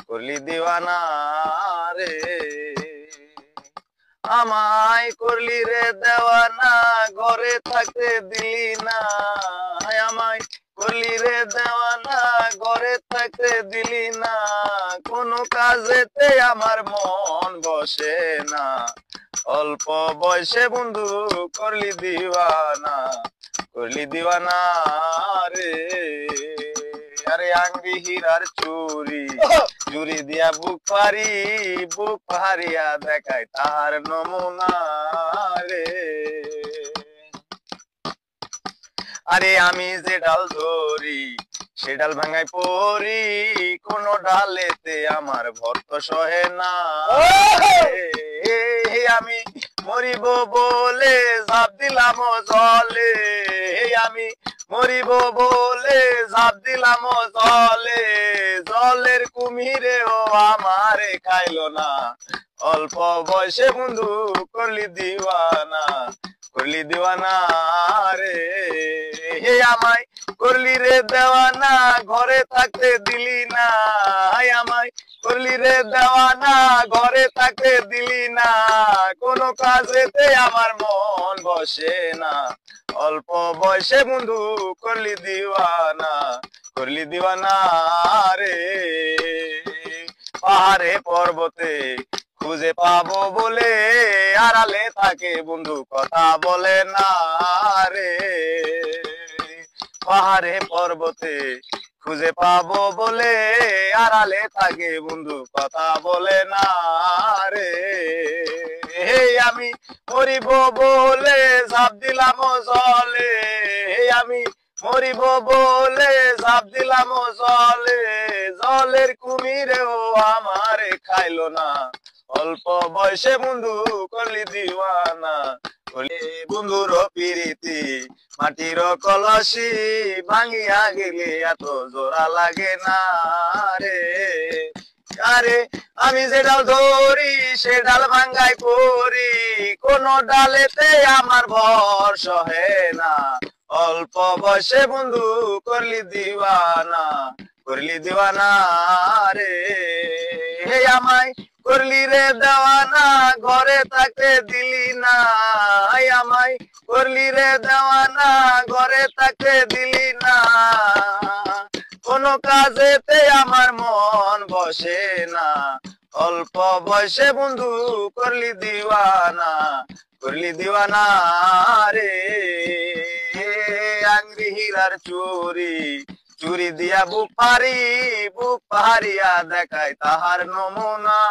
করলি দিওয়ানা রে। আমায় করলি রে দেওয়ানা, ঘরে থাকতে দিলি না। আমায় করলি রে দেওয়ানা, ঘরে থাকতে দিলি না। কোনো কাজেতে আমার মন বসে না। অল্প বয়সে বন্ধু করলি দিওয়ানা, করলি দিওয়ানা রে। আরে আংরি হীরার চুরি, চুরি দিয়া বুক পাহারিয়া দেখায় তাহার নমুনা রে। আরে আমি যে ডাল ধরি সে ডাল ভাঙাই পড়ি, কোন ডালেতে আমার ভর্ত সহে না। আমি মরিব বলে ঝাঁপ দিলাম জলে, আমি মরিব বলে ঝাঁপ দিলাম জলে। জলের কুমিরেও আমারে খাইলো না। অল্প বয়সে বন্ধু করলি দিওয়ানা, করলি দিওয়ানা রে। হে আমায় করলি রে দেওয়ানা, ঘরে থাকতে দিলি না। আমায় করলি রে দেওয়ানা, ঘরে থাকতে দিলি না। কোনো কাজেতে আমার মন বসে না। অল্প বয়সে বন্ধু করলি দিওয়ানা, করলি দিওয়ানা রে। পাহাড়ে পর্বতে খুঁজে পাবো বলে আড়ালে থাকে বন্ধু কথা বলে না রে। পাহাড়ে পর্বতে খুঁজে পাবো বলে আড়ালে থাকে বন্ধু কথা বলে না রে। আমি মরিব বলে ঝাঁপ দিলাম জলে, আমি মরিব বলে ঝাঁপ দিলাম জলে। জলের কুমিরেও আমারে খাইলো না। অল্প বয়সে বন্ধু করলি দিওয়ানা, করলি বন্ধুর প্রীতি মাটির কলসি, ভাঙিয়া গেলে এত জোড়া লাগে না রে। আরে আমি যে ডাল ধরি সে ডাল ভাঙ্গাই পড়ি, কোন ডালেতে আমার ভর সহে না। অল্প বয়সে বন্ধু করলি দিওয়ানা, করলি দিওয়ানা রে। হে আমায় করলি রে দেওয়ানা, ঘরে থাকতে দিলি না। আমায় করলি রে দেওয়ানা, ঘরে থাকতে দিলি না। কোনো কাজেতে আমার মন বসে না। অল্প বয়সে বন্ধু করলি দিওয়ানা, করলি দিওয়ানা রে। আংরি হীরার চুরি, চুরি দিয়া বুক পাহারিয়া দেখায় তাহার নমুনা।